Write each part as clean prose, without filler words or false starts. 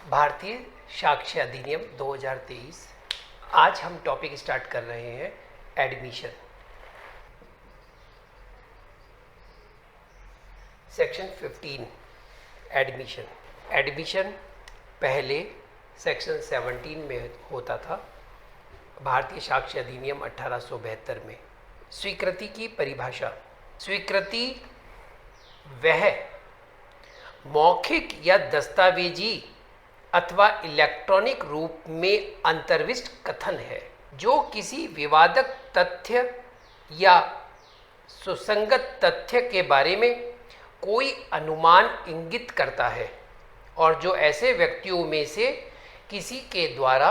भारतीय साक्ष्य अधिनियम 2023। आज हम टॉपिक स्टार्ट कर रहे हैं एडमिशन। Section 15 admission. एडमिशन पहले सेक्शन 17 में होता था, भारतीय साक्ष्य अधिनियम 1872 में। स्वीकृति की परिभाषा। स्वीकृति वह मौखिक या दस्तावेजी अथवा इलेक्ट्रॉनिक रूप में अंतर्विष्ट कथन है जो किसी विवादक तथ्य या सुसंगत तथ्य के बारे में कोई अनुमान इंगित करता है और जो ऐसे व्यक्तियों में से किसी के द्वारा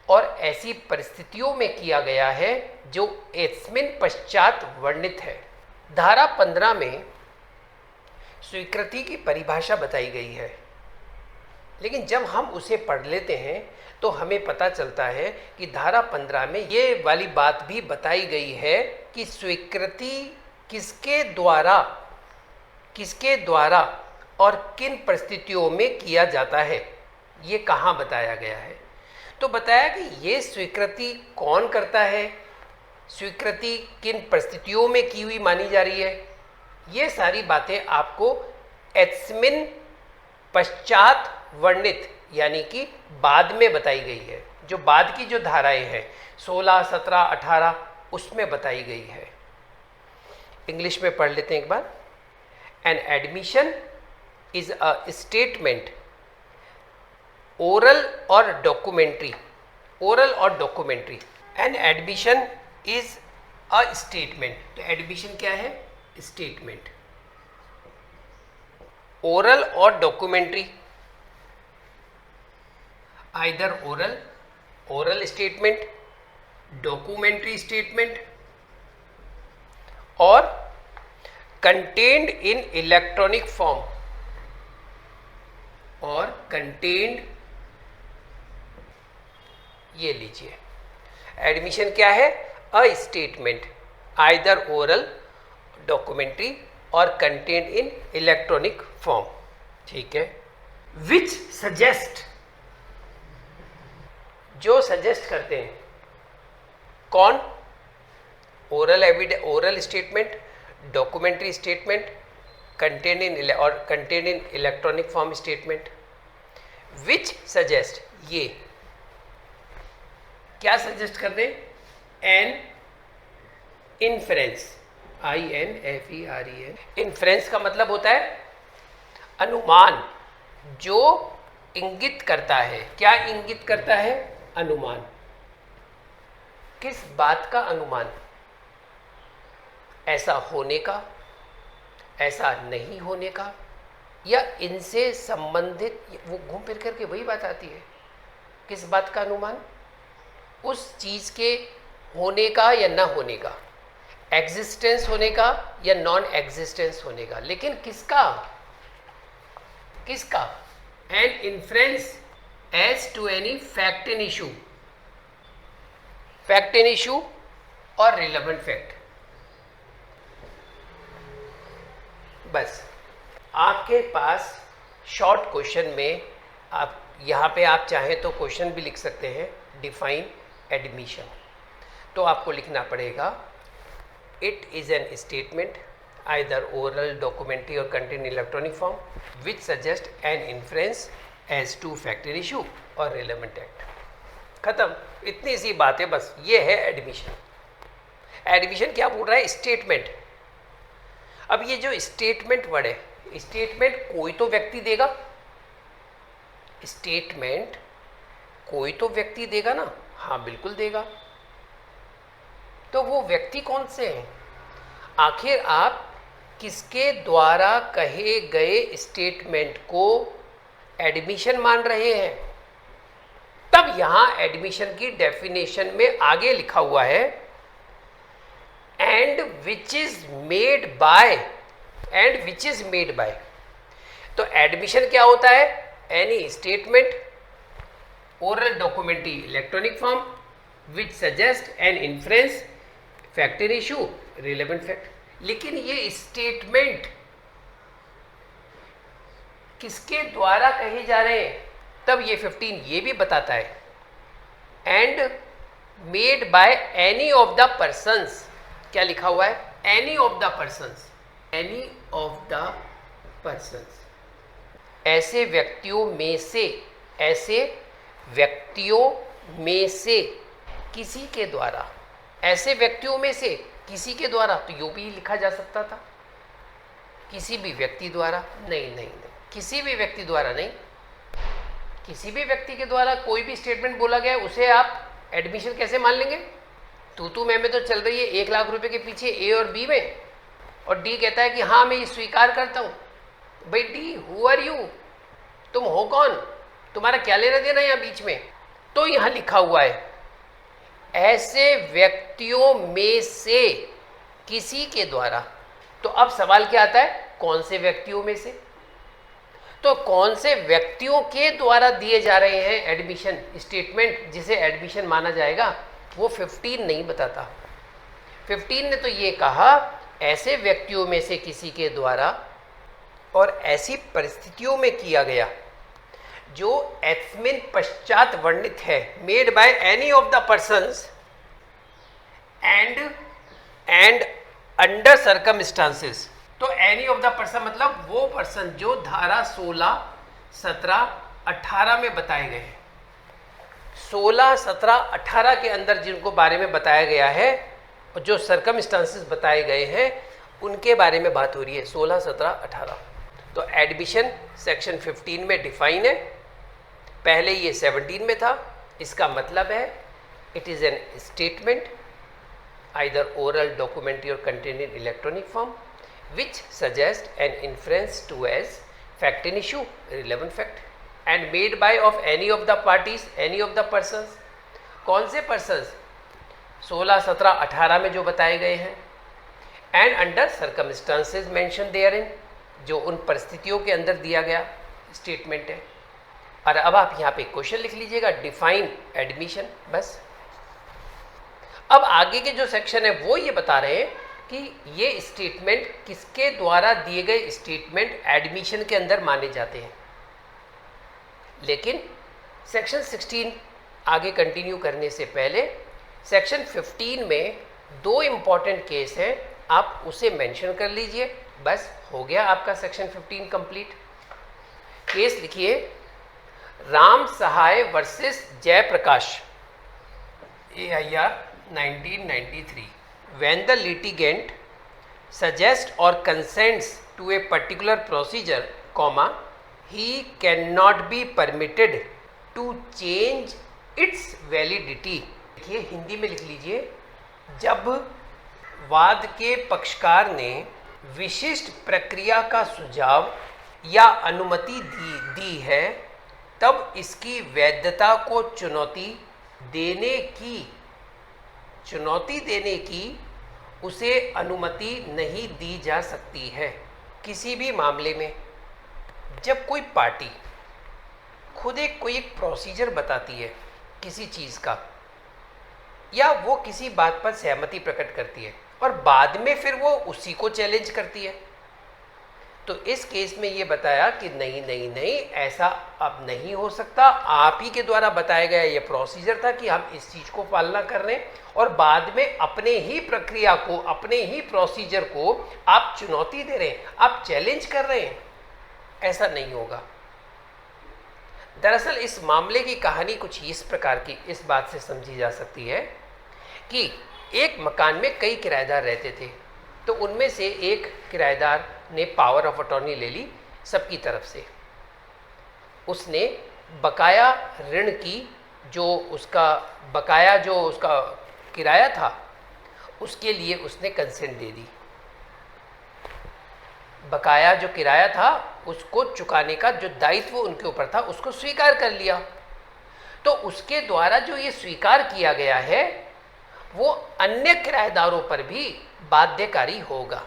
और ऐसी परिस्थितियों में किया गया है जो इसमें पश्चात वर्णित है। धारा 15 में स्वीकृति की परिभाषा बताई गई है, लेकिन जब हम उसे पढ़ लेते हैं तो हमें पता चलता है कि धारा 15 में ये वाली बात भी बताई गई है कि स्वीकृति किसके द्वारा और किन परिस्थितियों में किया जाता है। ये कहाँ बताया गया है? तो बताया कि ये स्वीकृति कौन करता है, स्वीकृति किन परिस्थितियों में की हुई मानी जा रही है। ये सारी बातें आपको एस्मिन पश्चात वर्णित यानी कि बाद में बताई गई है। जो बाद की जो धाराएं हैं 16, 17, 18 उसमें बताई गई है। इंग्लिश में पढ़ लेते हैं एक बार। An admission is a statement, oral और डॉक्यूमेंट्री। ओरल और documentary. An admission is a statement. तो एडमिशन क्या है? स्टेटमेंट। ओरल और documentary, either oral statement, documentary statement और कंटेन्ड इन इलेक्ट्रॉनिक फॉर्म और कंटेन्ड। ये लीजिए, एडमिशन क्या है? A statement, either oral, documentary और कंटेन्ड इन इलेक्ट्रॉनिक फॉर्म। ठीक है। विच सजेस्ट, जो सजेस्ट करते हैं। कौन? Oral statement, documentary statement, contain in electronic form statement. Which suggest, ये क्या सजेस्ट कर रहे हैं? N inference, INFEREN। इन्फ्रेंस का मतलब होता है अनुमान, जो इंगित करता है। क्या इंगित करता है? अनुमान। किस बात का अनुमान? ऐसा होने का, ऐसा नहीं होने का, या इनसे संबंधित। वो घूम फिर करके वही बात आती है। किस बात का अनुमान? उस चीज के होने का या ना होने का, एग्जिस्टेंस होने का या नॉन एग्जिस्टेंस होने का। लेकिन किसका? An inference as to any fact in issue. Fact in issue और रिलेवेंट फैक्ट। बस आपके पास शॉर्ट क्वेश्चन में आप यहाँ पे आप चाहें तो क्वेश्चन भी लिख सकते हैं। Define admission. तो आपको लिखना पड़ेगा it is an statement, either oral, documentary और contain electronic form which suggest an inference as to fact in issue और रिलेवेंट एक्ट। खत्म। इतनी सी बात है बस। ये है एडमिशन। एडमिशन क्या बोल रहा है? स्टेटमेंट। अब ये जो स्टेटमेंट वर्ड है, स्टेटमेंट कोई तो व्यक्ति देगा। स्टेटमेंट कोई तो व्यक्ति देगा ना? हाँ बिल्कुल देगा। तो वो व्यक्ति कौन से हैं? आखिर आप किसके द्वारा कहे गए स्टेटमेंट को एडमिशन मान रहे हैं? तब यहां एडमिशन की डेफिनेशन में आगे लिखा हुआ है and which is made by. तो एडमिशन क्या होता है? Any statement, oral, documentary, electronic form which suggest an inference, fact in issue, relevant fact. लेकिन ये स्टेटमेंट किसके द्वारा कहे जा रहे हैं? तब ये 15 ये भी बताता है and made by any of the persons, क्या लिखा हुआ है, any of the persons, any of the persons, ऐसे व्यक्तियों में से, ऐसे व्यक्तियों में से किसी के द्वारा, ऐसे व्यक्तियों में से किसी के द्वारा, तो यूं भी लिखा जा सकता था, किसी भी व्यक्ति द्वारा, नहीं, किसी भी व्यक्ति द्वारा नहीं, किसी भी व्यक्ति के द्वारा कोई भी स्टेटमेंट बोला गया है उसे आप एडमिशन कैसे मान लेंगे? तू मैं तो चल रही है 1 लाख रुपए के पीछे ए और बी में, और डी कहता है कि हाँ मैं ये स्वीकार करता हूँ। भाई डी, हु आर यू, तुम हो कौन, तुम्हारा क्या लेना देना यहाँ बीच में? तो यहाँ लिखा हुआ है ऐसे व्यक्तियों में से किसी के द्वारा। तो अब सवाल क्या आता है, कौन से व्यक्तियों में से? तो कौन से व्यक्तियों के द्वारा दिए जा रहे हैं एडमिशन स्टेटमेंट जिसे एडमिशन माना जाएगा, वो 15 नहीं बताता। 15 ने तो ये कहा ऐसे व्यक्तियों में से किसी के द्वारा और ऐसी परिस्थितियों में किया गया जो एस्मिन पश्चात वर्णित है, made by any of the persons and under circumstances. तो एनी ऑफ द पर्सन मतलब वो पर्सन जो धारा 16, 17, 18 में बताए गए हैं। 16, 17, 18 के अंदर जिनको बारे में बताया गया है और जो सर्कमस्टांसेस बताए गए हैं उनके बारे में बात हो रही है, 16, 17, 18। तो एडमिशन सेक्शन 15 में डिफाइन है, पहले ये 17 में था। इसका मतलब है it is an statement either oral, documentary or contained in electronic form which suggest an inference to as fact in issue, relevant fact, and made by of any of the parties, any of the persons। कौन से persons? 16, 17, 18 में जो बताए गए हैं, and under circumstances mentioned therein, जो उन परिस्थितियों के अंदर दिया गया स्टेटमेंट है। और अब आप यहाँ पे क्वेश्चन लिख लीजिएगा, डिफाइन एडमिशन, बस। अब आगे के जो सेक्शन है वो ये बता रहे हैं कि ये स्टेटमेंट किसके द्वारा दिए गए स्टेटमेंट एडमिशन के अंदर माने जाते हैं। लेकिन सेक्शन 16 आगे कंटिन्यू करने से पहले सेक्शन 15 में 2 इम्पॉर्टेंट केस हैं, आप उसे मेंशन कर लीजिए, बस हो गया आपका सेक्शन 15 कंप्लीट। केस लिखिए, राम सहाय versus Jayaprakash, AIR 1993। When the litigant suggests or consents to a particular procedure, he cannot be permitted to change its validity। देखिए हिंदी में लिख लीजिए, जब वाद के पक्षकार ने विशिष्ट प्रक्रिया का सुझाव या अनुमति दी है, तब इसकी वैधता को चुनौती देने की उसे अनुमति नहीं दी जा सकती है। किसी भी मामले में जब कोई पार्टी खुद कोई एक प्रोसीजर बताती है किसी चीज़ का, या वो किसी बात पर सहमति प्रकट करती है और बाद में फिर वो उसी को चैलेंज करती है, तो इस केस में ये बताया कि नहीं ऐसा अब नहीं हो सकता, आप ही के द्वारा बताया गया ये प्रोसीजर था कि हम इस चीज़ को पालना कर रहे हैं, और बाद में अपने ही प्रक्रिया को, अपने ही प्रोसीजर को आप चुनौती दे रहे हैं, आप चैलेंज कर रहे हैं, ऐसा नहीं होगा। दरअसल इस मामले की कहानी कुछ इस प्रकार की, इस बात से समझी जा सकती है कि एक मकान में कई किराएदार रहते थे, तो उनमें से एक किराएदार ने पावर ऑफ अटॉर्नी ले ली सबकी तरफ से। उसने बकाया ऋण की जो उसका किराया था उसके लिए उसने कंसेंट दे दी। बकाया जो किराया था उसको चुकाने का जो दायित्व उनके ऊपर था उसको स्वीकार कर लिया। तो उसके द्वारा जो ये स्वीकार किया गया है वो अन्य किराएदारों पर भी बाध्यकारी होगा।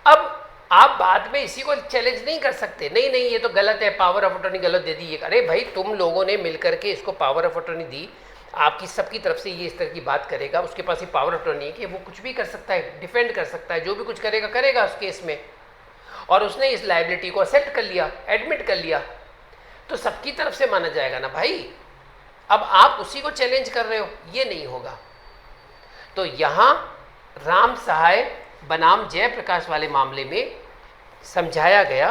अब आप बाद में इसी को चैलेंज नहीं कर सकते, नहीं ये तो गलत है, पावर ऑफ अटॉर्नी गलत दे दी। अरे भाई, तुम लोगों ने मिलकर के इसको पावर ऑफ अटॉर्नी दी, आपकी सबकी तरफ से ये इस तरह की बात करेगा, उसके पास ये पावर ऑफ अटॉर्नी है कि वो कुछ भी कर सकता है, डिफेंड कर सकता है, जो भी कुछ करेगा उस केस में, और उसने इस लायबिलिटी को एक्सेप्ट कर लिया, एडमिट कर लिया। तो सबकी तरफ से माना जाएगा ना भाई। अब आप उसी को चैलेंज कर रहे हो, ये नहीं होगा। तो यहां राम सहाय बनाम जयप्रकाश वाले मामले में समझाया गया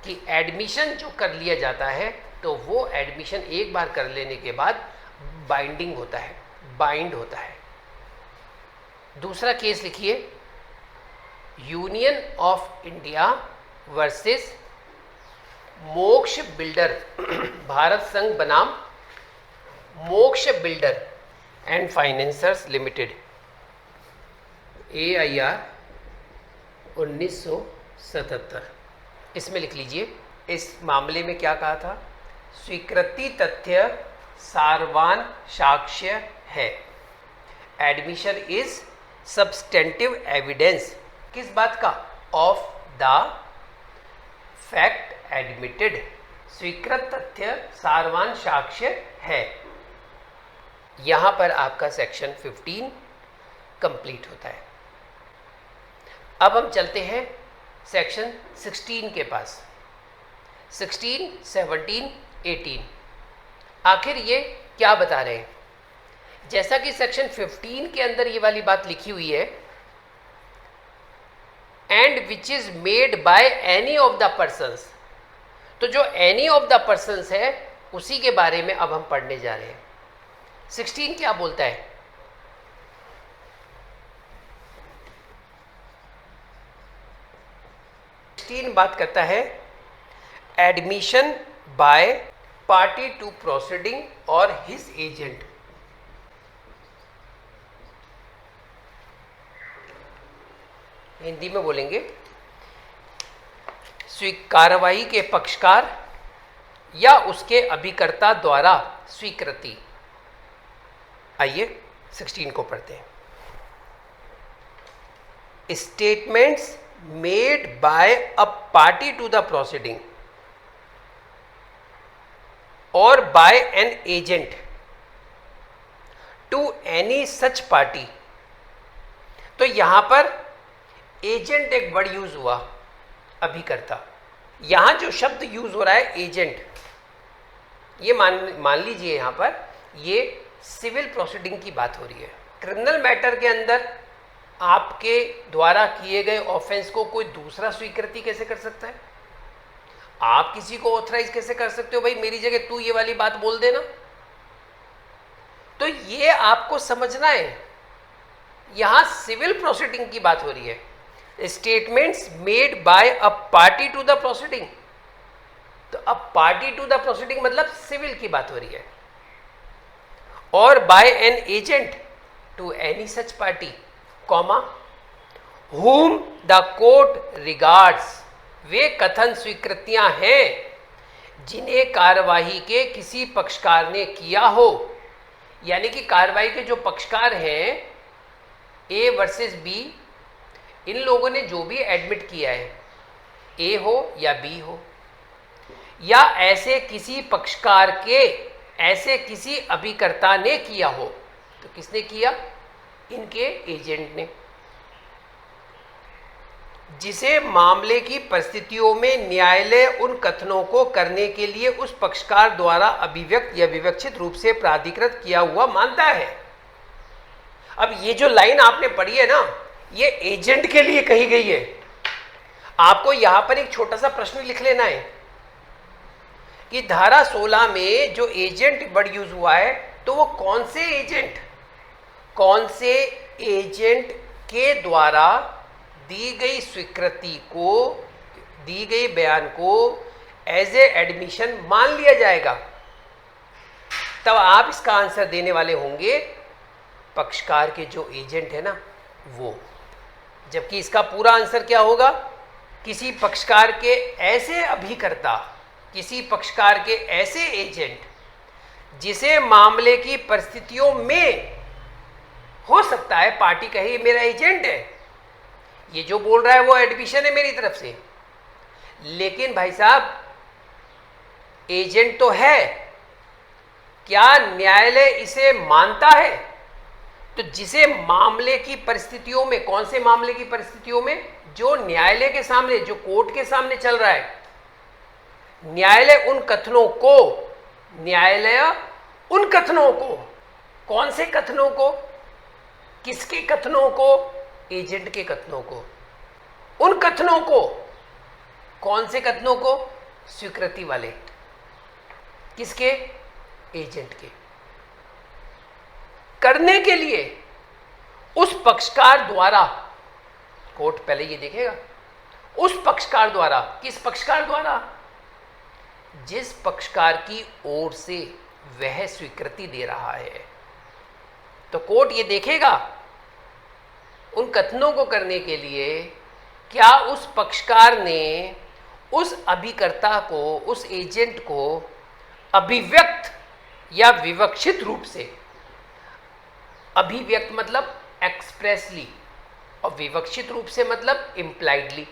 कि एडमिशन जो कर लिया जाता है तो वो एडमिशन एक बार कर लेने के बाद बाइंडिंग होता है, बाइंड होता है। दूसरा केस लिखिए, यूनियन ऑफ इंडिया वर्सेस मोक्ष बिल्डर, भारत संघ बनाम मोक्ष builder and financiers limited, AIR 1977। इसमें लिख लीजिए, इस मामले में क्या कहा था? स्वीकृति तथ्य सारवान साक्ष्य है। एडमिशन इज सब्सटेंटिव एविडेंस, किस बात का? Of the fact admitted. स्वीकृत तथ्य सारवान साक्ष्य है। यहां पर आपका सेक्शन 15 कंप्लीट होता है। अब हम चलते हैं सेक्शन 16 के पास। 16, 17, 18 आखिर ये क्या बता रहे हैं? जैसा कि सेक्शन 15 के अंदर ये वाली बात लिखी हुई है, and which is made by any of the persons, तो जो एनी ऑफ द पर्सन्स है उसी के बारे में अब हम पढ़ने जा रहे हैं। 16 क्या बोलता है? बात करता है admission by party to proceeding और हिज एजेंट। हिंदी में बोलेंगे, कार्रवाई के पक्षकार या उसके अभिकर्ता द्वारा स्वीकृति। आइए 16 को पढ़ते हैं। Statements made by a party to the proceeding or by an agent to any such party। तो यहां पर एजेंट एक वर्ड यूज हुआ, अभिकर्ता। यहां जो शब्द यूज हो रहा है एजेंट, ये मान लीजिए यहां पर ये सिविल प्रोसीडिंग की बात हो रही है। क्रिमिनल मैटर के अंदर आपके द्वारा किए गए ऑफेंस को कोई दूसरा स्वीकृति कैसे कर सकता है? आप किसी को ऑथराइज कैसे कर सकते हो? भाई मेरी जगह तू ये वाली बात बोल देना। तो ये आपको समझना है, यहां सिविल प्रोसीडिंग की बात हो रही है। Statements made by a party to the proceeding, तो अब पार्टी टू द प्रोसीडिंग मतलब सिविल की बात हो रही है। और by an agent to any such party, comma whom the court regards, वे कथन स्वीकृतियां हैं जिन्हें कार्यवाही के किसी पक्षकार ने किया हो। यानी कि कार्यवाही के जो पक्षकार हैं ए वर्सेस बी, इन लोगों ने जो भी एडमिट किया है, ए हो या बी हो, या ऐसे किसी पक्षकार के ऐसे किसी अभिकर्ता ने किया हो। तो किसने किया? इनके एजेंट ने, जिसे मामले की परिस्थितियों में न्यायालय उन कथनों को करने के लिए उस पक्षकार द्वारा अभिव्यक्त या विवक्षित रूप से प्राधिकृत किया हुआ मानता है। अब ये जो लाइन आपने पढ़ी है ना, ये एजेंट के लिए कही गई है। आपको यहां पर एक छोटा सा प्रश्न लिख लेना है कि धारा 16 में जो एजेंट वर्ड यूज हुआ है, तो वो कौन से एजेंट के द्वारा दी गई स्वीकृति को, दी गई बयान को एज ए एडमिशन मान लिया जाएगा। तब आप इसका आंसर देने वाले होंगे पक्षकार के जो एजेंट है ना वो। जबकि इसका पूरा आंसर क्या होगा? किसी पक्षकार के ऐसे अभिकर्ता, किसी पक्षकार के ऐसे एजेंट जिसे मामले की परिस्थितियों में, हो सकता है पार्टी कहे मेरा एजेंट है, ये जो बोल रहा है वो एडमिशन है मेरी तरफ से, लेकिन भाई साहब एजेंट तो है, क्या न्यायालय इसे मानता है? तो जिसे मामले की परिस्थितियों में, कौन से मामले की परिस्थितियों में? जो न्यायालय के सामने, जो कोर्ट के सामने चल रहा है, न्यायालय उन कथनों को, न्यायालय उन कथनों को, कौन से कथनों को, किसके कथनों को, एजेंट के कथनों को, उन कथनों को, कौन से कथनों को, स्वीकृति वाले, किसके, एजेंट के, करने के लिए उस पक्षकार द्वारा, कोर्ट पहले ये देखेगा, उस पक्षकार द्वारा, किस पक्षकार द्वारा, जिस पक्षकार की ओर से वह स्वीकृति दे रहा है। तो कोर्ट ये देखेगा उन कथनों को करने के लिए क्या उस पक्षकार ने उस अभिकर्ता को, उस एजेंट को अभिव्यक्त या विवक्षित रूप से, अभिव्यक्त मतलब एक्सप्रेसली और विवक्षित रूप से मतलब इम्प्लाइडली,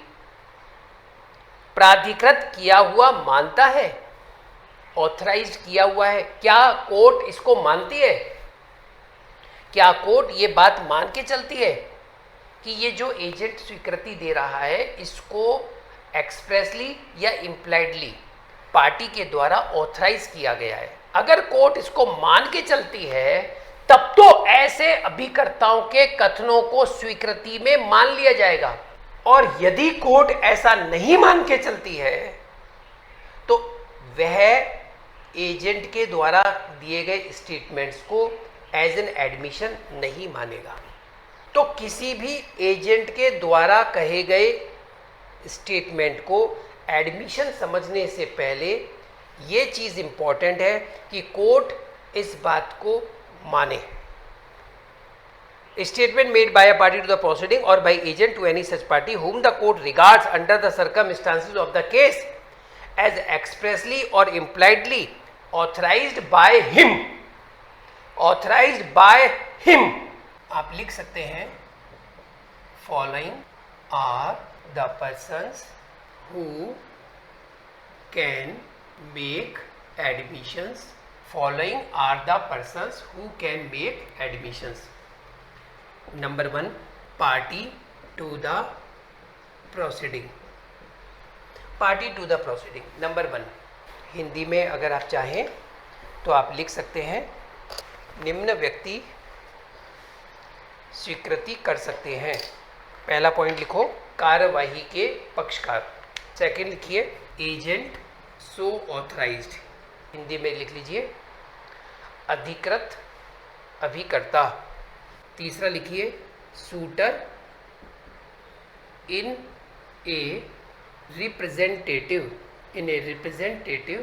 प्राधिकृत किया हुआ मानता है, ऑथराइज किया हुआ है। क्या कोर्ट इसको मानती है? क्या कोर्ट ये बात मान के चलती है कि ये जो एजेंट स्वीकृति दे रहा है इसको एक्सप्रेसली या इम्प्लाइडली पार्टी के द्वारा ऑथराइज किया गया है? अगर कोर्ट इसको मान के चलती है तब तो ऐसे अभिकर्ताओं के कथनों को स्वीकृति में मान लिया जाएगा, और यदि कोर्ट ऐसा नहीं मान के चलती है तो वह एजेंट के द्वारा दिए गए स्टेटमेंट्स को एज एन एडमिशन नहीं मानेगा। तो किसी भी एजेंट के द्वारा कहे गए स्टेटमेंट को एडमिशन समझने से पहले ये चीज़ इंपॉर्टेंट है कि कोर्ट इस बात को माने। Statement made by a party to the proceeding or by agent to any such party whom the court regards under the circumstances of the case as expressly or impliedly authorized by him, authorized by him, आप लिख सकते हैं following are the persons who can make admissions, following are the persons who can make admissions. Number 1, party to the proceeding, party to the proceeding. Number 1, Hindi में अगर आप चाहें तो आप लिख सकते हैं निम्न व्यक्ति स्वीकृति कर सकते हैं। पहला पॉइंट लिखो कार्यवाही के पक्षकार। सेकंड लिखिए एजेंट सो ऑथराइज्ड, हिंदी में लिख लीजिए अधिकृत अभिकर्ता। तीसरा लिखिए sweater in a representative, in a representative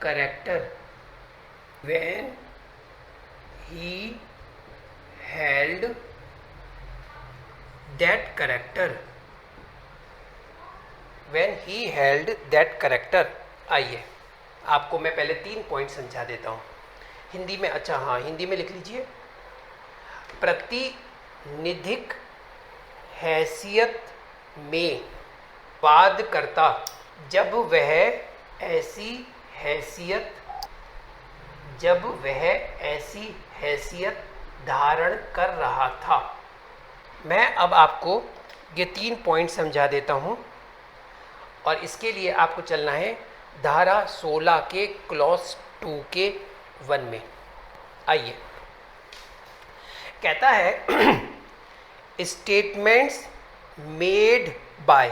character when he held that character, when he held that character. आइए आपको मैं पहले 3 पॉइंट समझा देता हूँ हिंदी में। अच्छा हाँ, हिंदी में लिख लीजिए प्रतिनिधिक हैसियत में वादकर्ता जब वह ऐसी हैसियत धारण कर रहा था। मैं अब आपको ये 3 पॉइंट समझा देता हूँ और इसके लिए आपको चलना है धारा 16 के क्लॉज 2 के 1 में। आइए, कहता है स्टेटमेंट्स मेड बाय,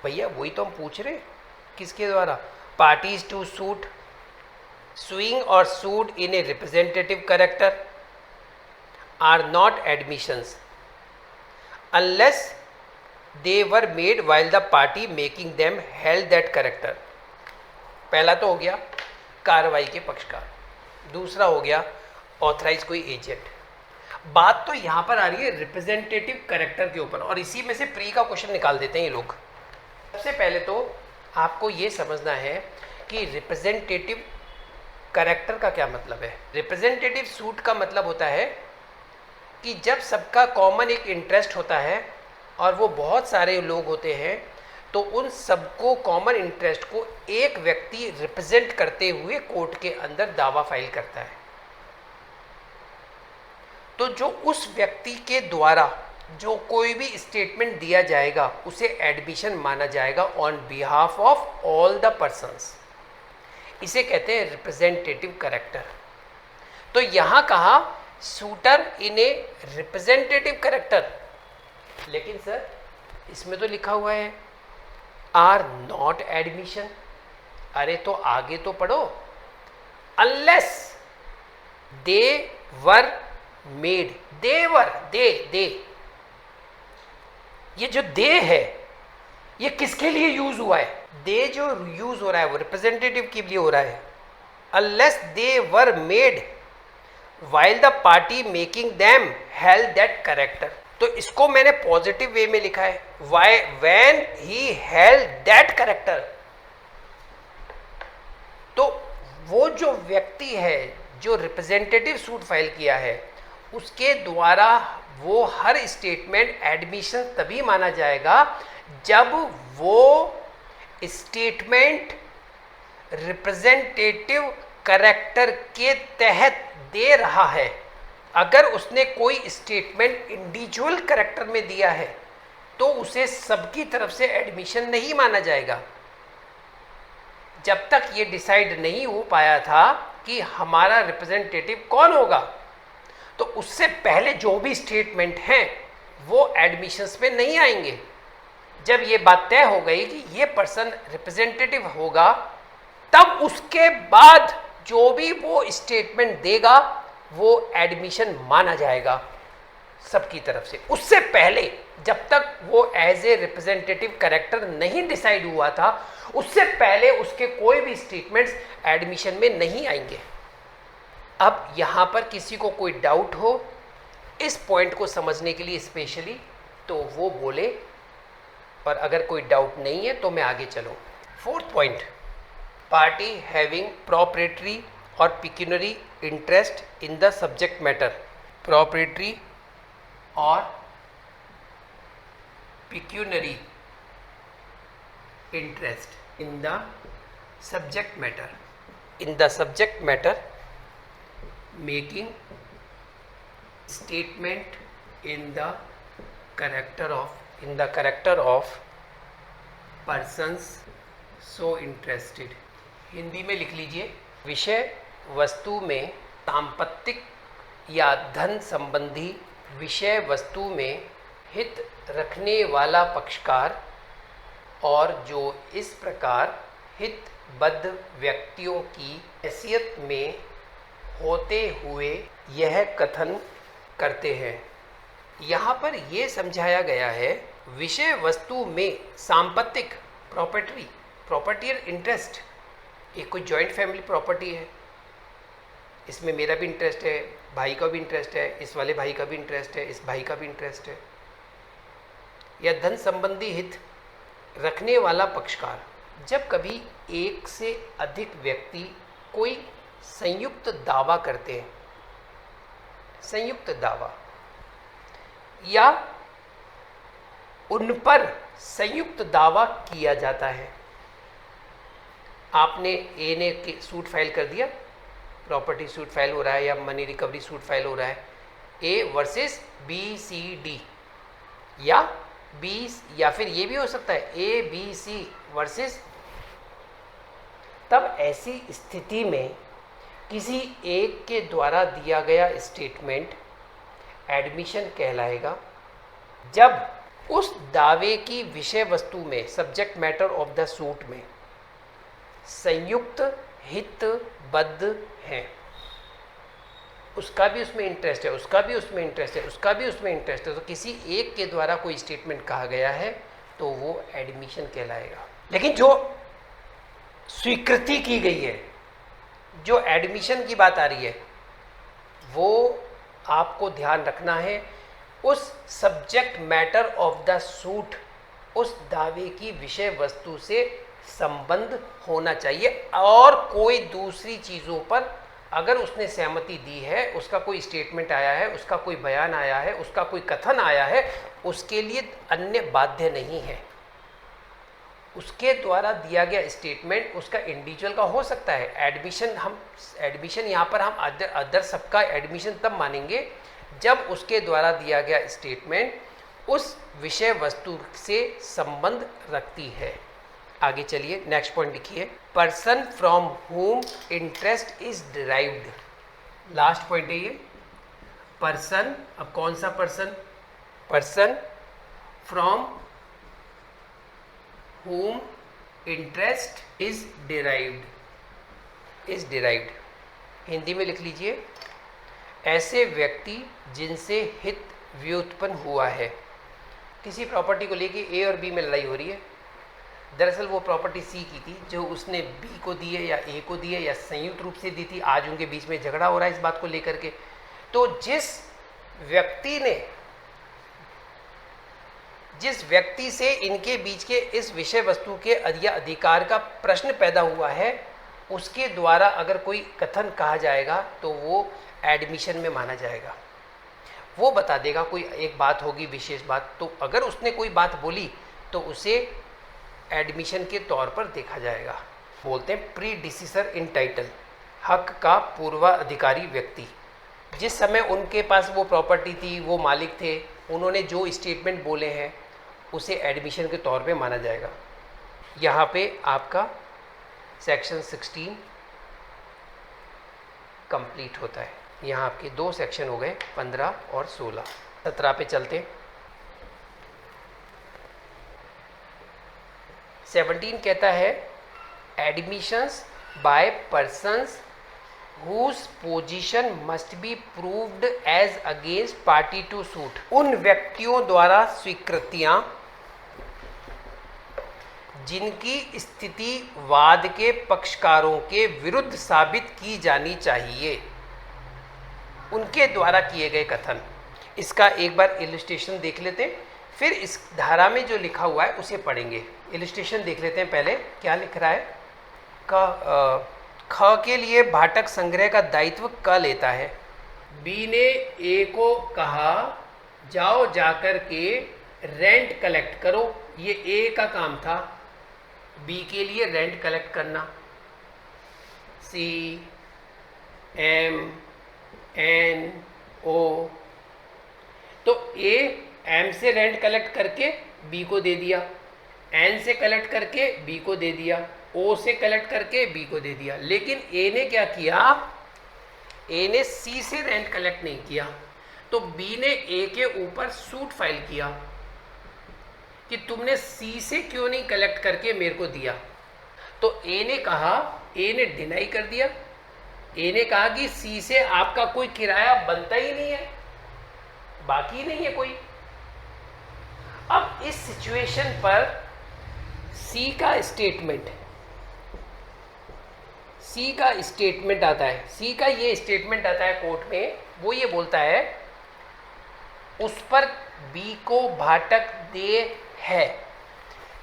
भैया वही तो हम पूछ रहे किसके द्वारा, पार्टीज टू सूट, सुइंग और sued in a representative character are not admissions unless they were made while the party making them held that character. पहला तो हो गया कार्रवाई के पक्षकार, दूसरा हो गया ऑथराइज कोई एजेंट। बात तो यहाँ पर आ रही है रिप्रेजेंटेटिव कैरेक्टर के ऊपर, और इसी में से प्री का क्वेश्चन निकाल देते हैं ये लोग। सबसे पहले तो आपको ये समझना है कि रिप्रेजेंटेटिव कैरेक्टर का क्या मतलब है। रिप्रेजेंटेटिव सूट का मतलब होता है कि जब सबका कॉमन एक इंटरेस्ट होता है और वो बहुत सारे लोग होते हैं तो उन सबको कॉमन इंटरेस्ट को एक व्यक्ति रिप्रेजेंट करते हुए कोर्ट के अंदर दावा फाइल करता है। तो जो उस व्यक्ति के द्वारा जो कोई भी स्टेटमेंट दिया जाएगा उसे एडमिशन माना जाएगा on behalf of all the persons. इसे कहते हैं रिप्रेजेंटेटिव कैरेक्टर। तो यहां कहा shooter in a representative character, लेकिन सर इसमें तो लिखा हुआ है आर नॉट एडमिशन। अरे तो आगे तो पढ़ो, अनलेस दे वर मेड, देवर, दे ये जो दे है ये किसके लिए यूज हुआ है? दे जो यूज हो रहा है वो रिप्रेजेंटेटिव के लिए हो रहा है। Unless they were made while the party making them held that character. तो इसको मैंने पॉजिटिव वे में लिखा है, why when he held that character. तो वो जो व्यक्ति है जो रिप्रेजेंटेटिव सूट फाइल किया है उसके द्वारा वो हर स्टेटमेंट एडमिशन तभी माना जाएगा जब वो स्टेटमेंट रिप्रेजेंटेटिव कैरेक्टर के तहत दे रहा है। अगर उसने कोई स्टेटमेंट इंडिविजुअल कैरेक्टर में दिया है तो उसे सबकी तरफ से एडमिशन नहीं माना जाएगा। जब तक ये डिसाइड नहीं हो पाया था कि हमारा रिप्रेजेंटेटिव कौन होगा, तो उससे पहले जो भी स्टेटमेंट हैं वो एडमिशंस में नहीं आएंगे। जब ये बात तय हो गई कि ये पर्सन रिप्रेजेंटेटिव होगा, तब उसके बाद जो भी वो स्टेटमेंट देगा वो एडमिशन माना जाएगा सबकी तरफ से। उससे पहले जब तक वो एज ए रिप्रेजेंटेटिव कैरेक्टर नहीं डिसाइड हुआ था, उससे पहले उसके कोई भी स्टेटमेंट्स एडमिशन में नहीं आएंगे। अब यहाँ पर किसी को कोई डाउट हो इस पॉइंट को समझने के लिए स्पेशली, तो वो बोले, और अगर कोई डाउट नहीं है तो मैं आगे चलूँ। Fourth point, party having property और pecuniary interest in the subject matter. Property और pecuniary interest in the subject matter, in the subject matter making statement in the character of persons so interested. Hindi में लिख लीजिए, विषय वस्तु में सांपत्तिक या धन संबंधी विषय वस्तु में हित रखने वाला पक्षकार और जो इस प्रकार हितबद्ध व्यक्तियों की हैसियत में होते हुए यह कथन करते हैं। यहाँ पर यह समझाया गया है विषय वस्तु में सांपत्तिक प्रॉपर्टी और इंटरेस्ट, एक कोई जॉइंट फैमिली प्रॉपर्टी है, इसमें मेरा भी इंटरेस्ट है, भाई का भी इंटरेस्ट है, इस वाले भाई का भी इंटरेस्ट है, इस भाई का भी इंटरेस्ट है, या धन संबंधी हित रखने वाला पक्षकार। जब कभी एक से अधिक व्यक्ति कोई संयुक्त दावा करते हैं, संयुक्त दावा, या उन पर संयुक्त दावा किया जाता है। आपने ए ने सूट फाइल कर दिया, प्रॉपर्टी सूट फाइल हो रहा है या मनी रिकवरी सूट फाइल हो रहा है, A versus B C D, या बी, या फिर ये भी हो सकता है ए बी सी वर्सेस। तब ऐसी स्थिति में किसी एक के द्वारा दिया गया स्टेटमेंट एडमिशन कहलाएगा जब उस दावे की विषय वस्तु में, subject matter of the suit में संयुक्त हितबद्ध हैं। उसका भी उसमें इंटरेस्ट है, उसका भी उसमें इंटरेस्ट है, उसका भी उसमें इंटरेस्ट है, तो किसी एक के द्वारा कोई स्टेटमेंट कहा गया है तो वो एडमिशन कहलाएगा। लेकिन जो स्वीकृति की गई है, जो एडमिशन की बात आ रही है, वो आपको ध्यान रखना है उस subject matter of the suit, उस दावे की विषय वस्तु से संबंध होना चाहिए, और कोई दूसरी चीज़ों पर अगर उसने सहमति दी है, उसका कोई स्टेटमेंट आया है, उसका कोई बयान आया है, उसका कोई कथन आया है, उसके लिए अन्य बाध्य नहीं है। उसके द्वारा दिया गया स्टेटमेंट उसका इंडिविजुअल का हो सकता है। एडमिशन यहाँ पर हम अदर सबका एडमिशन तब मानेंगे जब उसके द्वारा दिया गया स्टेटमेंट उस विषय वस्तु से संबंध रखती है। आगे चलिए, नेक्स्ट पॉइंट लिखिए, person from home interest is derived. Last point है ये, पर्सन। अब कौन सा person? Person from home interest is derived. Is derived Hindi में लिख लीजिए, ऐसे व्यक्ति जिनसे हित व्युत्पन्न हुआ है। किसी प्रॉपर्टी को लेके ए और बी में लड़ाई हो रही है। दरअसल वो प्रॉपर्टी सी की थी, जो उसने बी को दी है या ए को दी है या संयुक्त रूप से दी थी। आज उनके बीच में झगड़ा हो रहा है इस बात को लेकर के। तो जिस व्यक्ति से इनके बीच के इस विषय वस्तु के अधिकार का प्रश्न पैदा हुआ है, उसके द्वारा अगर कोई कथन कहा जाएगा तो वो एडमिशन में माना जाएगा। वो बता देगा, कोई एक बात होगी विशेष बात, तो अगर उसने कोई बात बोली तो उसे एडमिशन के तौर पर देखा जाएगा। बोलते हैं प्री डिसीजर इन टाइटल, हक का पूर्वाधिकारी व्यक्ति। जिस समय उनके पास वो प्रॉपर्टी थी, वो मालिक थे, उन्होंने जो स्टेटमेंट बोले हैं उसे एडमिशन के तौर पे माना जाएगा। यहाँ पे आपका सेक्शन 16 कंप्लीट होता है। यहाँ आपके 2 सेक्शन हो गए, 15 और 16। 17 पे चलते। 17 कहता है, admissions by persons whose position must be proved as against party to suit. उन व्यक्तियों द्वारा स्वीकृतियां जिनकी स्थिति वाद के पक्षकारों के विरुद्ध साबित की जानी चाहिए, उनके द्वारा किए गए कथन। इसका एक बार इलस्ट्रेशन देख लेते हैं, फिर इस धारा में जो लिखा हुआ है उसे पढ़ेंगे। इलस्ट्रेशन देख लेते हैं पहले, क्या लिख रहा है। ख के लिए भाटक संग्रह का दायित्व क लेता है। बी ने ए को कहा, जाओ जाकर के रेंट कलेक्ट करो। ये ए का काम था, बी के लिए रेंट कलेक्ट करना। सी एम एन ओ, तो ए एम से रेंट कलेक्ट करके बी को दे दिया, एन से कलेक्ट करके बी को दे दिया, ओ से कलेक्ट करके बी को दे दिया। लेकिन ए ने क्या किया, ए ने सी से रेंट कलेक्ट नहीं किया। तो बी ने ए के ऊपर सूट फाइल किया कि तुमने सी से क्यों नहीं कलेक्ट करके मेरे को दिया। तो ए ने कहा, ए ने डिनाई कर दिया। ए ने कहा कि सी से आपका कोई किराया बनता ही नहीं है, बाकी नहीं है कोई। अब इस सिचुएशन पर सी का स्टेटमेंट आता है। सी का ये स्टेटमेंट आता है कोर्ट में। वो ये बोलता है, उस पर बी को भाटक दे है।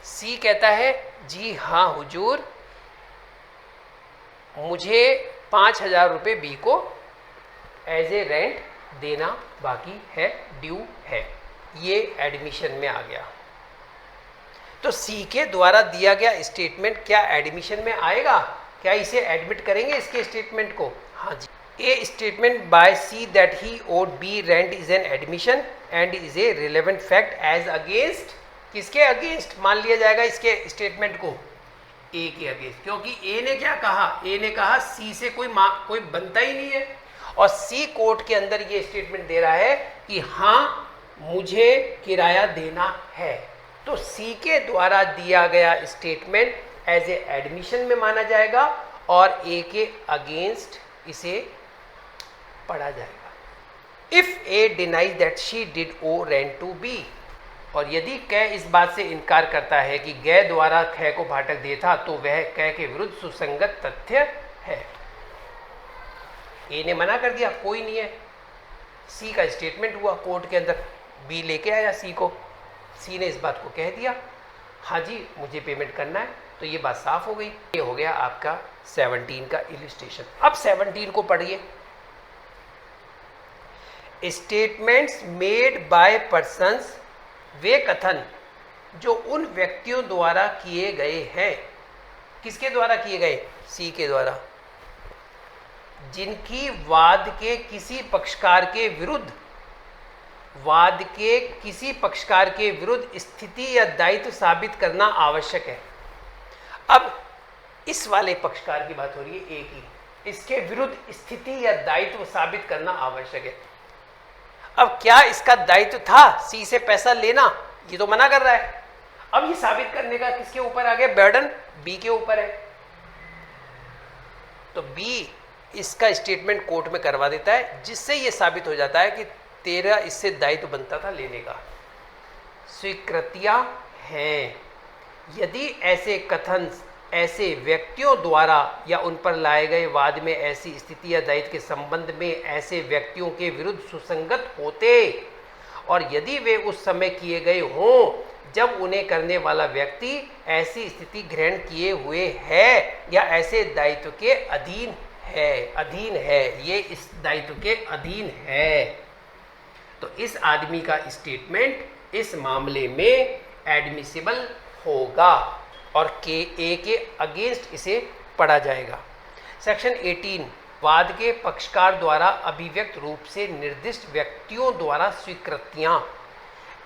सी कहता है, जी हाँ हुजूर, मुझे 5,000 रुपये बी को एज ए रेंट देना बाकी है, ड्यू है। ये एडमिशन में आ गया। तो सी के द्वारा दिया गया स्टेटमेंट क्या एडमिशन में आएगा? क्या इसे एडमिट करेंगे इसके स्टेटमेंट को? हाँ जी। A statement by C that he owed B rent is an admission and is a relevant fact as against, किसके अगेंस्ट मान लिया जाएगा इसके स्टेटमेंट को? ए के अगेंस्ट। क्योंकि ए ने क्या कहा, ए ने कहा सी से कोई बनता ही नहीं है, और सी कोर्ट के अंदर ये स्टेटमेंट दे रहा है कि हाँ मुझे किराया देना है। तो सी के द्वारा दिया गया स्टेटमेंट एज ए एडमिशन में माना जाएगा और ए के अगेंस्ट इसे पढ़ा जाएगा। If A denies that she did owe rent to B, और यदि कै इस बात से इनकार करता है कि गे द्वारा खे को भाटक दिया था, तो वह कै के विरुद्ध सुसंगत तथ्य है। ए ने मना कर दिया, कोई नहीं है। सी का स्टेटमेंट हुआ कोर्ट के अंदर, बी लेके आया सी को, सी ने इस बात को कह दिया, हाँ जी मुझे पेमेंट करना है, तो ये बात साफ हो गई। ये हो गया आपका 17 का इलस्ट्रेशन। अब 17 को पढ़िए। स्टेटमेंट्स मेड बाय पर्सन्स, वे कथन जो उन व्यक्तियों द्वारा किए गए हैं। किसके द्वारा किए गए? सी के द्वारा। जिनकी वाद के किसी पक्षकार के विरुद्ध वाद के किसी पक्षकार के विरुद्ध स्थिति या दायित्व साबित करना आवश्यक है। अब इस वाले पक्षकार की बात हो रही है, ए की, इसके विरुद्ध स्थिति या दायित्व साबित करना आवश्यक है। अब क्या इसका दायित्व था सी से पैसा लेना? ये तो मना कर रहा है। अब ये साबित करने का किसके ऊपर आ गया? बर्डन बी के ऊपर है। तो बी इसका स्टेटमेंट कोर्ट में करवा देता है, जिससे ये साबित हो जाता है कि तेरा इससे दायित्व बनता था लेने का। स्वीकृतियां हैं। यदि ऐसे कथन ऐसे व्यक्तियों द्वारा या उन पर लाए गए वाद में ऐसी स्थिति या दायित्व के संबंध में ऐसे व्यक्तियों के विरुद्ध सुसंगत होते और यदि वे उस समय किए गए हों जब उन्हें करने वाला व्यक्ति ऐसी स्थिति ग्रहण किए हुए है या ऐसे दायित्व के अधीन है, ये इस दायित्व के अधीन है, तो इस आदमी का स्टेटमेंट इस मामले में एडमिसिबल होगा और के ए के अगेंस्ट इसे पढ़ा जाएगा। सेक्शन 18 वाद के पक्षकार द्वारा अभिव्यक्त रूप से निर्दिष्ट व्यक्तियों द्वारा स्वीकृतियां।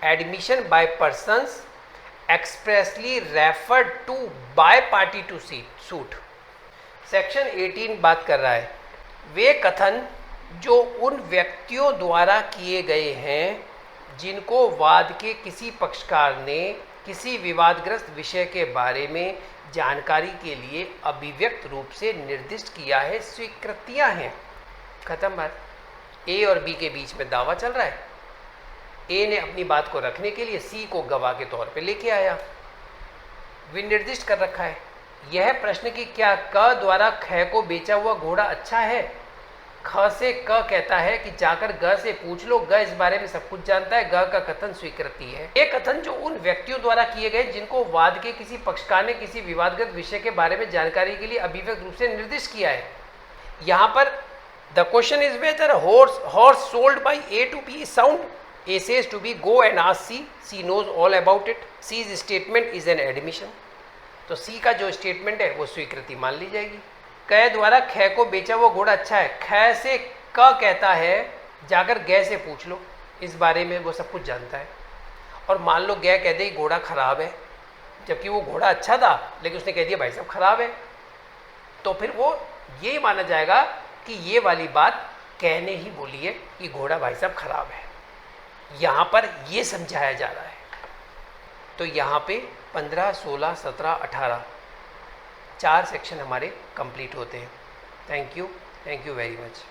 Admission by persons expressly referred to by party to suit. Section 18 बात कर रहा है वे कथन जो उन व्यक्तियों द्वारा किए गए हैं जिनको वाद के किसी पक्षकार ने किसी विवादग्रस्त विषय के बारे में जानकारी के लिए अभिव्यक्त रूप से निर्दिष्ट किया है, स्वीकृतियां हैं। खत्म बात। ए और बी के बीच में दावा चल रहा है। ए ने अपनी बात को रखने के लिए सी को गवाह के तौर पे लेके आया, विनिर्दिष्ट कर रखा है। यह प्रश्न कि क्या क द्वारा ख को बेचा हुआ घोड़ा अच्छा है, ख से क कहता है कि जाकर ग से पूछ लो, ग इस बारे में सब कुछ जानता है, ग का कथन स्वीकृति है। ये कथन जो उन व्यक्तियों द्वारा किए गए जिनको वाद के किसी पक्षकार ने किसी विवादग्रस्त विषय के बारे में जानकारी के लिए अभिव्यक्त रूप से निर्दिष्ट किया है। यहाँ पर the question is whether horse sold by A to B sound. A says to B, go and ask C. C knows all about it. C's statement is an admission. तो C का जो स्टेटमेंट है वो स्वीकृति मान ली जाएगी। क द्वारा ख को बेचा हुआ घोड़ा अच्छा है, ख से क कहता है जाकर ग से पूछ लो, इस बारे में वो सब कुछ जानता है। और मान लो ग कह दे घोड़ा खराब है, जबकि वो घोड़ा अच्छा था लेकिन उसने कह दिया भाई साहब खराब है, तो फिर वो ये माना जाएगा कि ये वाली बात कहने ही बोली है कि घोड़ा भाई साहब खराब है। यहाँ पर ये समझाया जा रहा है। तो यहाँ पे 15, 16, 17, 18 4 सेक्शन हमारे कंप्लीट होते हैं। Thank you very much.